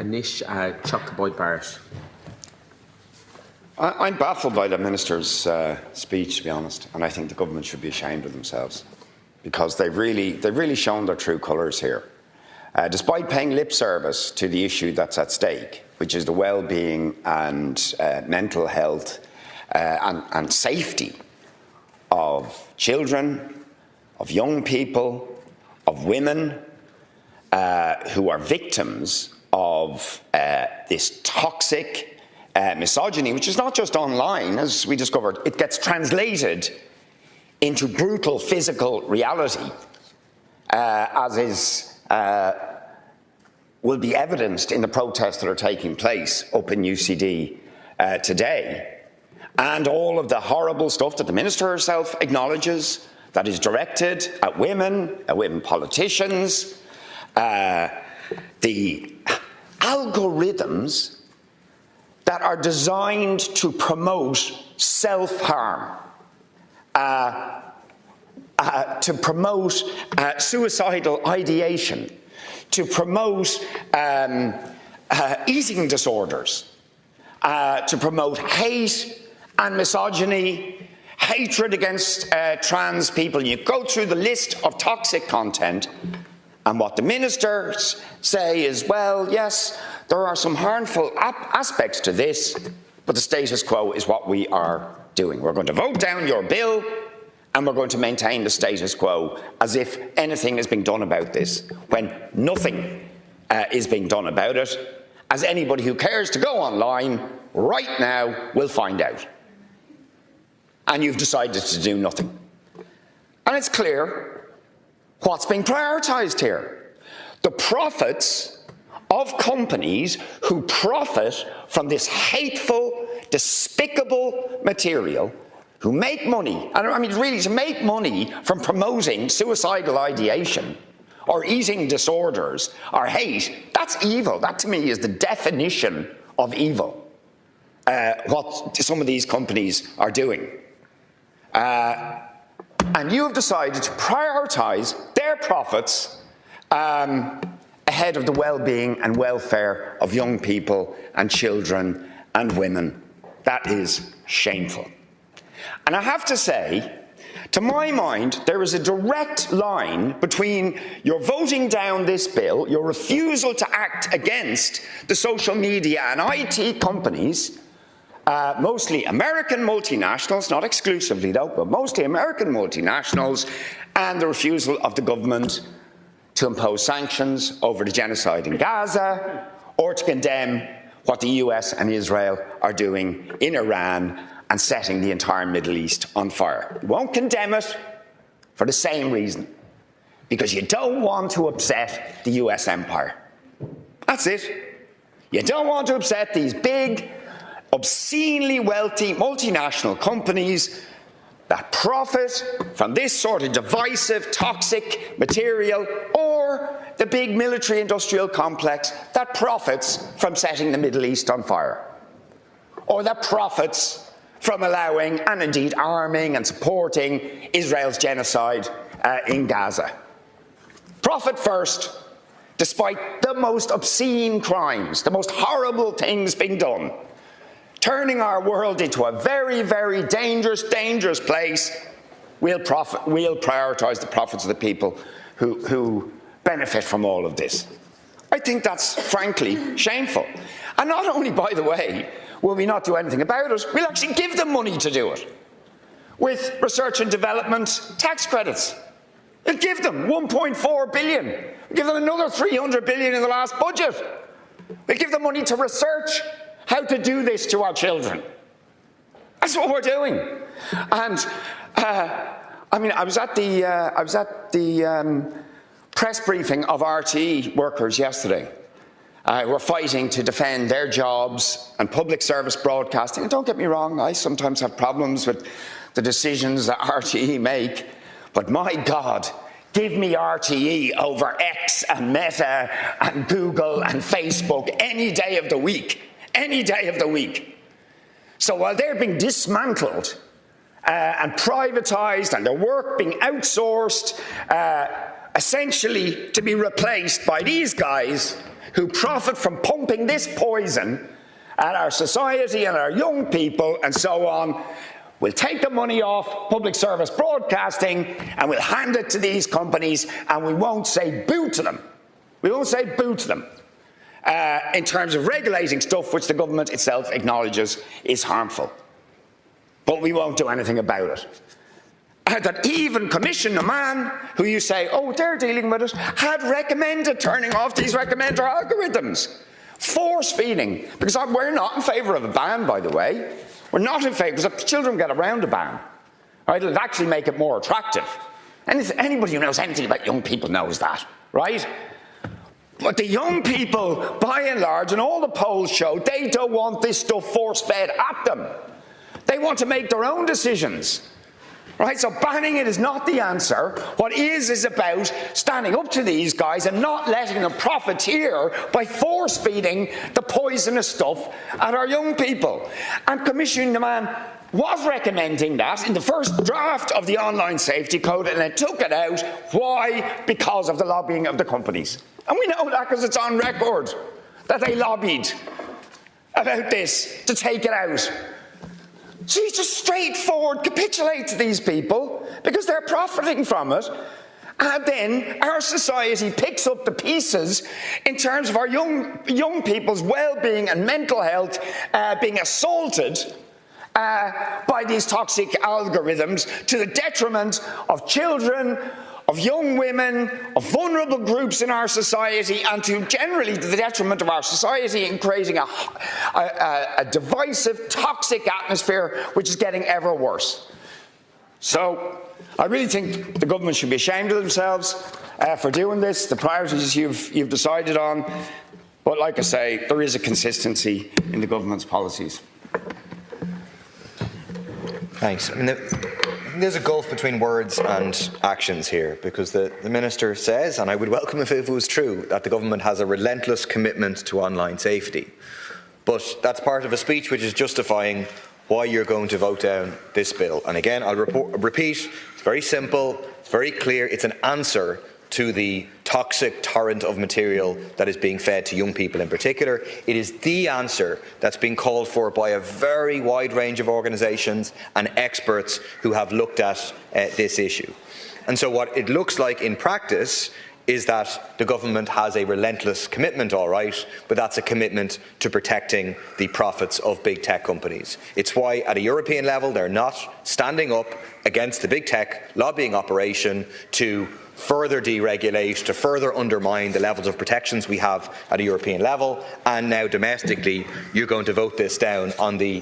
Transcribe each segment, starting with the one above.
Anish Chuck-Boyd-Barrett. I'm baffled by the Minister's speech, to be honest, and I think the government should be ashamed of themselves, because they've really shown their true colours here. Despite paying lip service to the issue that's at stake, which is the well-being and mental health and safety of children, of young people, of women who are victims of this toxic misogyny, which is not just online, as we discovered, it gets translated into brutal physical reality, will be evidenced in the protests that are taking place up in UCD today. And all of the horrible stuff that the Minister herself acknowledges that is directed at women politicians, the algorithms that are designed to promote self-harm, to promote suicidal ideation, to promote eating disorders, to promote hate and misogyny, hatred against trans people. You go through the list of toxic content, and what the ministers say is, well, yes, there are some harmful aspects to this, but the status quo is what we are doing. We're going to vote down your bill, and we're going to maintain the status quo as if anything is being done about this, when nothing is being done about it, as anybody who cares to go online right now will find out. And you've decided to do nothing. And it's clear what's being prioritised here. The profits of companies who profit from this hateful, despicable material, who make money, and I mean really to make money from promoting suicidal ideation or eating disorders or hate, that's evil. That to me is the definition of evil, what some of these companies are doing. And you have decided to prioritise their profits ahead of the well-being and welfare of young people and children and women. That is shameful. And I have to say, to my mind, there is a direct line between your voting down this bill, your refusal to act against the social media and IT companies, mostly American multinationals, not exclusively though, but mostly American multinationals, and the refusal of the government to impose sanctions over the genocide in Gaza, or to condemn what the US and Israel are doing in Iran and setting the entire Middle East on fire. You won't condemn it for the same reason, because you don't want to upset the US empire. That's it. You don't want to upset these big, obscenely wealthy multinational companies that profit from this sort of divisive, toxic material, or the big military-industrial complex that profits from setting the Middle East on fire, or that profits from allowing and indeed arming and supporting Israel's genocide in Gaza. Profit first, despite the most obscene crimes, the most horrible things being done, turning our world into a very, very dangerous place. We'll prioritise the profits of the people who benefit from all of this. I think that's frankly shameful. And not only, by the way, will we not do anything about it, we'll actually give them money to do it. With research and development tax credits. We'll give them 1.4 billion. We'll give them another 300 billion in the last budget. We'll give them money to research how to do this to our children. That's what we're doing. And I mean, I was at the press briefing of RTE workers yesterday. We're fighting to defend their jobs and public service broadcasting. And don't get me wrong, I sometimes have problems with the decisions that RTE make, but my God, give me RTE over X and Meta and Google and Facebook any day of the week. Any day of the week. So while they're being dismantled and privatised and their work being outsourced essentially to be replaced by these guys who profit from pumping this poison at our society and our young people and so on. We'll take the money off public service broadcasting and we'll hand it to these companies, and we won't say boo to them. We won't say boo to them in terms of regulating stuff which the government itself acknowledges is harmful. But we won't do anything about it. That even Commissioner Mann, who you say, oh, they're dealing with it, had recommended turning off these recommender algorithms. Force feeding, because we're not in favour of a ban, by the way. We're not in favour, because if children get around a ban, right, it'll actually make it more attractive. And anybody who knows anything about young people knows that, right? But the young people, by and large, and all the polls show, they don't want this stuff force-fed at them. They want to make their own decisions. Right, so banning it is not the answer. What is about standing up to these guys and not letting them profiteer by force-feeding the poisonous stuff at our young people. And Commissioner Mann was recommending that in the first draft of the online safety code, and then took it out. Why? Because of the lobbying of the companies. And we know that because it's on record that they lobbied about this to take it out. So you just straightforward capitulate to these people because they're profiting from it. And then our society picks up the pieces in terms of our young people's well-being and mental health being assaulted by these toxic algorithms to the detriment of children, of young women, of vulnerable groups in our society, and to generally the detriment of our society in creating a divisive, toxic atmosphere which is getting ever worse. So I really think the government should be ashamed of themselves for doing this, the priorities you've decided on. But like I say, there is a consistency in the government's policies. Thanks. I mean, there's a gulf between words and actions here, because the Minister says, and I would welcome if it was true, that the government has a relentless commitment to online safety. But that's part of a speech which is justifying why you're going to vote down this bill. And again, I'll repeat, it's very simple, it's very clear, it's an answer to the toxic torrent of material that is being fed to young people in particular. It is the answer that's being called for by a very wide range of organisations and experts who have looked at this issue. And so what it looks like in practice is that the government has a relentless commitment, all right, but that's a commitment to protecting the profits of big tech companies. It's why at a European level they're not standing up against the big tech lobbying operation to further deregulate, to further undermine the levels of protections we have at a European level, and now domestically you're going to vote this down on the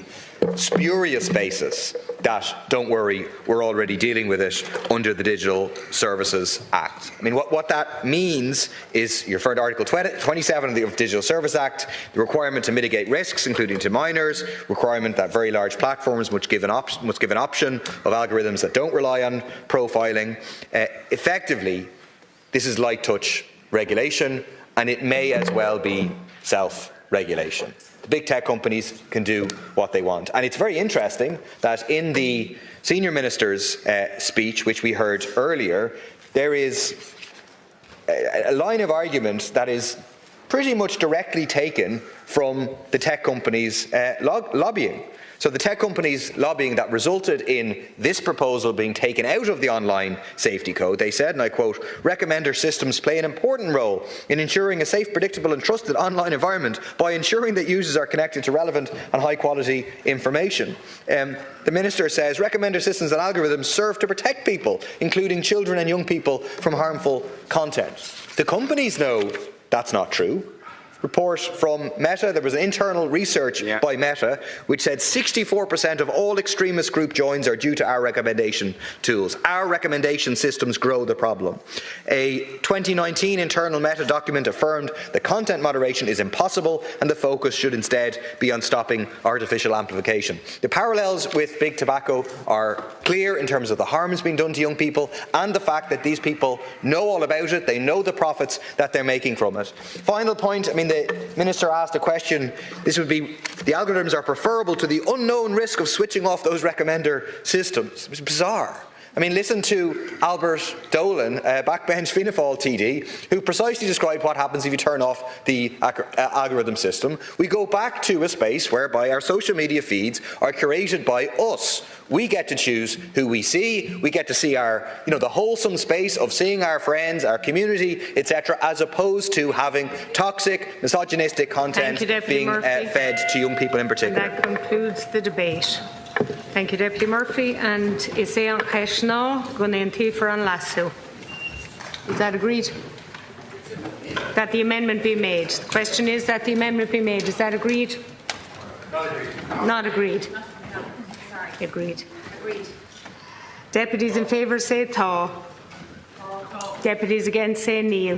spurious basis that, don't worry, we're already dealing with it under the Digital Services Act. I mean, what that means is, you refer to Article 27 of the Digital Service Act, the requirement to mitigate risks, including to minors, requirement that very large platforms must give an option of algorithms that don't rely on profiling. Effectively, this is light touch regulation, and it may as well be self-regulation. The big tech companies can do what they want. And it's very interesting that in the Senior Minister's speech, which we heard earlier, there is a line of argument that is pretty much directly taken from the tech companies' lobbying. So the tech companies' lobbying that resulted in this proposal being taken out of the online safety code, they said, and I quote, "Recommender systems play an important role in ensuring a safe, predictable and trusted online environment by ensuring that users are connected to relevant and high quality information." The Minister says, "Recommender systems and algorithms serve to protect people, including children and young people, from harmful content." The companies know that's not true. Report from Meta, there was an internal research by Meta which said 64% of all extremist group joins are due to our recommendation tools. Our recommendation systems grow the problem. A 2019 internal Meta document affirmed that content moderation is impossible and the focus should instead be on stopping artificial amplification. The parallels with big tobacco are clear in terms of the harms being done to young people and the fact that these people know all about it, they know the profits that they're making from it. Final point, I mean, the Minister asked a question, this would be, the algorithms are preferable to the unknown risk of switching off those recommender systems. It was bizarre. I mean, listen to Albert Dolan, backbench Fianna Fáil TD, who precisely described what happens if you turn off the algorithm system. We go back to a space whereby our social media feeds are curated by us. We get to choose who we see. We get to see our, the wholesome space of seeing our friends, our community, etc., as opposed to having toxic, misogynistic content being fed to young people in particular. And that concludes the debate. Thank you, Deputy Murphy. And is an cheisná gunanti for an lasso. Is that agreed? That the amendment be made. The question is that the amendment be made. Is that agreed? Not agreed. Not agreed. No. Sorry. Agreed. Agreed. Deputies in favour say tá. Deputies against say kneel.